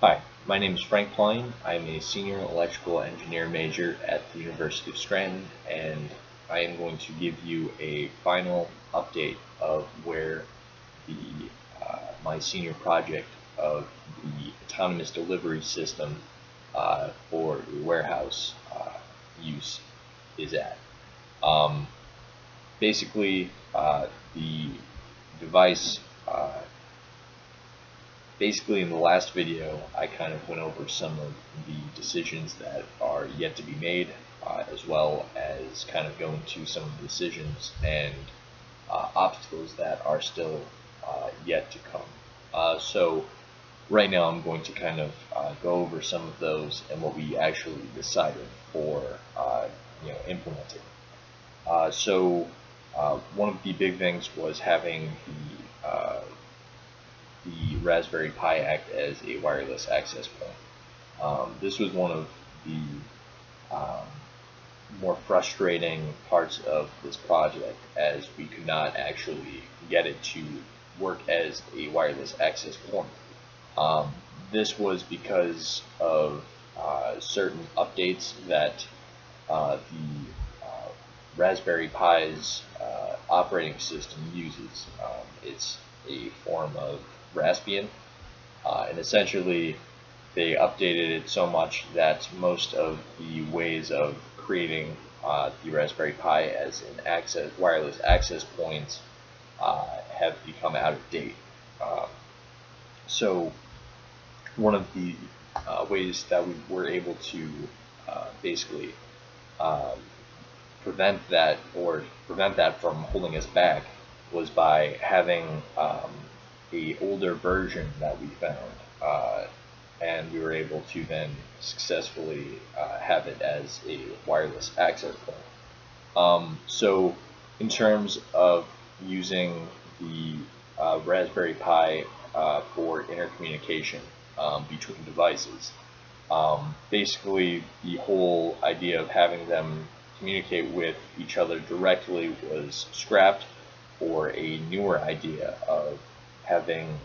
Hi, my name is Frank Pline. I'm a senior electrical engineer major at the University of Scranton, and I am going to give you a final update of where the my senior project of the autonomous delivery system for the warehouse use is at. Um, Basically, the device basically in the last video I kind of went over some of the decisions that are yet to be made, as well as kind of going to some of the decisions and obstacles that are still yet to come. So right now I'm going to kind of go over some of those and what we actually decided for implementing. One of the big things was having the Raspberry Pi act as a wireless access point. This was one of the more frustrating parts of this project, as we could not actually get it to work as a wireless access point. This was because of certain updates that the Raspberry Pi's operating system uses. It's a form of Raspbian, and essentially they updated it so much that most of the ways of creating the Raspberry Pi as an wireless access point have become out of date. So one of the ways that we were able to basically prevent that from holding us back was by having a older version that we found, and we were able to then successfully have it as a wireless access point. So in terms of using the Raspberry Pi for intercommunication between devices, basically the whole idea of having them communicate with each other directly was scrapped for a newer idea of having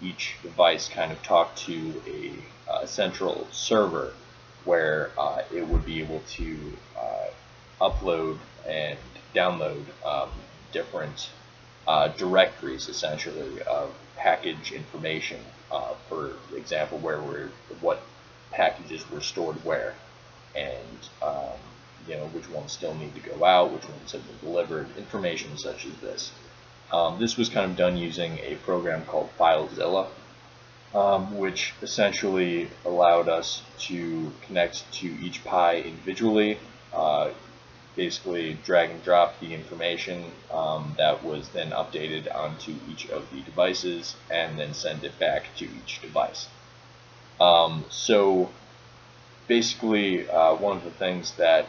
each device kind of talk to a central server where it would be able to upload and download different directories, essentially, of package information. For example, what packages were stored where, and which ones still need to go out, which ones have been delivered, information such as this. This was kind of done using a program called FileZilla, which essentially allowed us to connect to each Pi individually, basically drag and drop the information that was then updated onto each of the devices, and then send it back to each device. So basically, one of the things that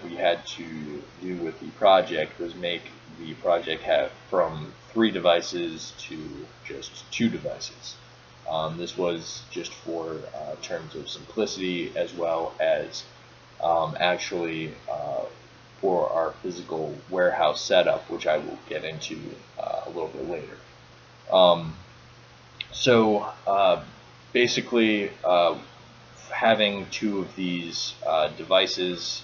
we had to do with the project was make the project have from 3 devices to just 2 devices. This was just for terms of simplicity, as well as actually for our physical warehouse setup, which I will get into a little bit later. Basically, having 2 of these devices,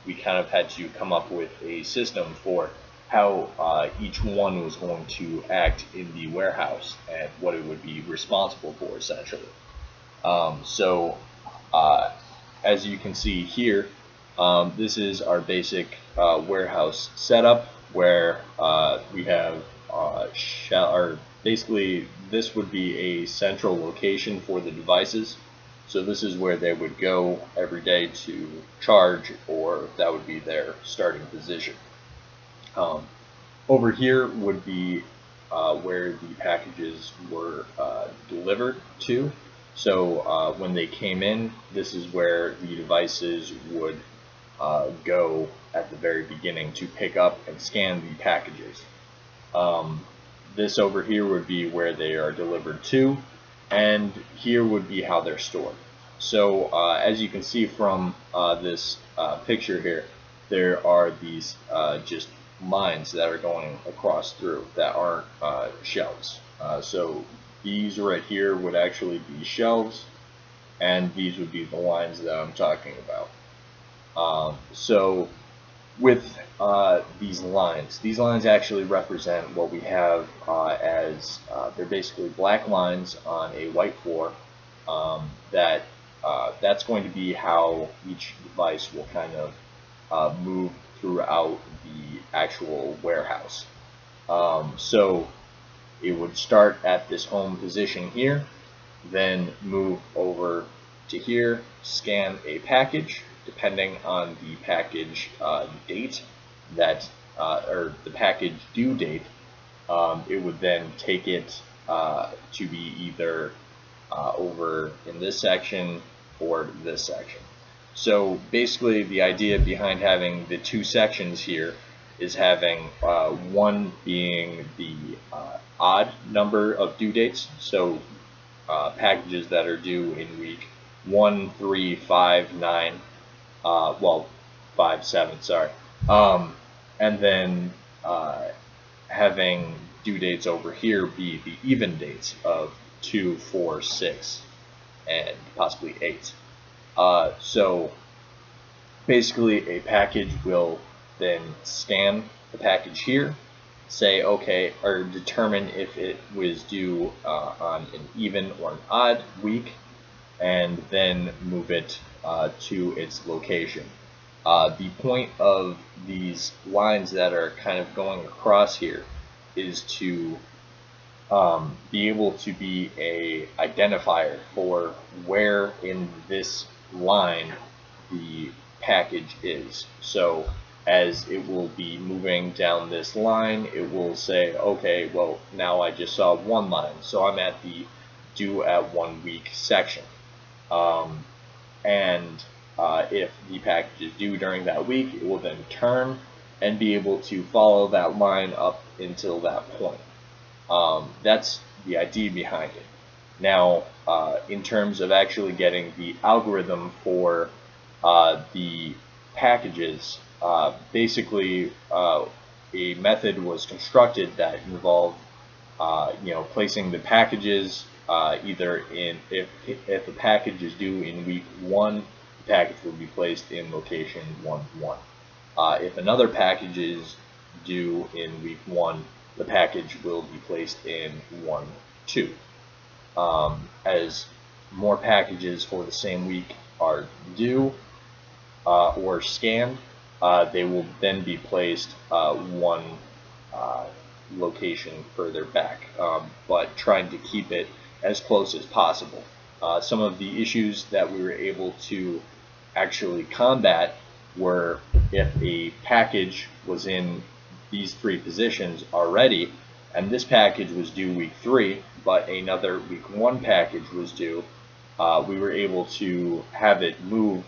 we kind of had to come up with a system for how each one was going to act in the warehouse and what it would be responsible for, essentially. As you can see here, this is our basic warehouse setup, where we have basically this would be a central location for the devices. So this is where they would go every day to charge, or that would be their starting position. Over here would be where the packages were delivered to. So when they came in, this is where the devices would go at the very beginning to pick up and scan the packages. This over here would be where they are delivered to, and here would be how they're stored. So as you can see from this picture here, there are these just lines that are going across through that aren't shelves. So these right here would actually be shelves, and these would be the lines that I'm talking about. So with these lines actually represent what we have as they're basically black lines on a white floor. That's going to be how each device will kind of move throughout the actual warehouse. So it would start at this home position here, then move over to here, scan a package, depending on the package date or the package due date. It would then take it to be either over in this section or this section. So basically the idea behind having the two sections here is having one being the odd number of due dates, so packages that are due in week 1, 3, 5, 9, well, 5, 7, sorry, and then having due dates over here be the even dates of 2, 4, 6, and possibly 8. So basically a package will then scan the package here, say okay, or determine if it was due on an even or an odd week, and then move it to its location. The point of these lines that are kind of going across here is to be able to be a identifier for where in this line the package is. So as it will be moving down this line, it will say, okay, well, now I just saw one line, so I'm at the due at 1 week section. And if the package is due during that week, it will then turn and be able to follow that line up until that point. That's the idea behind it. Now, in terms of actually getting the algorithm for the packages, basically a method was constructed that involved placing the packages either in, if the package is due in week 1, the package will be placed in location 1, 1. If another package is due in week 1, the package will be placed in 1, 2. As more packages for the same week are due or scanned, they will then be placed one location further back, but trying to keep it as close as possible. Some of the issues that we were able to actually combat were if a package was in these 3 positions already, and this package was due week 3, but another week 1 package was due, we were able to have it move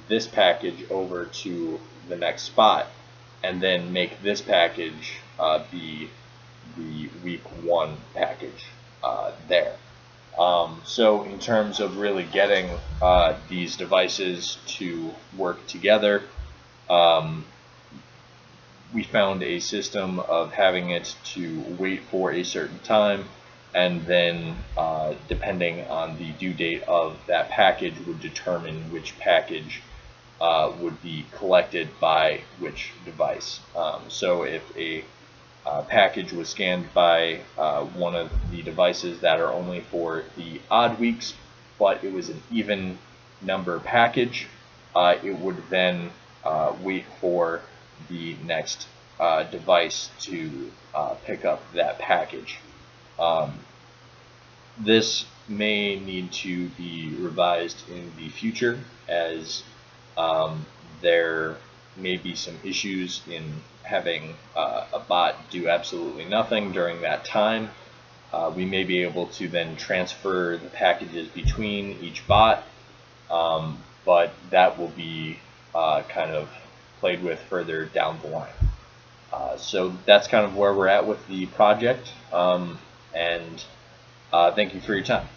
this package over to the next spot, and then make this package be the week 1 package there. So in terms of really getting these devices to work together, we found a system of having it to wait for a certain time, and then depending on the due date of that package would determine which package would be collected by which device. So if a package was scanned by one of the devices that are only for the odd weeks, but it was an even number package, it would then wait for the next device to pick up that package. This may need to be revised in the future, as there may be some issues in having a bot do absolutely nothing during that time. We may be able to then transfer the packages between each bot, but that will be kind of played with further down the line. So that's kind of where we're at with the project, and thank you for your time.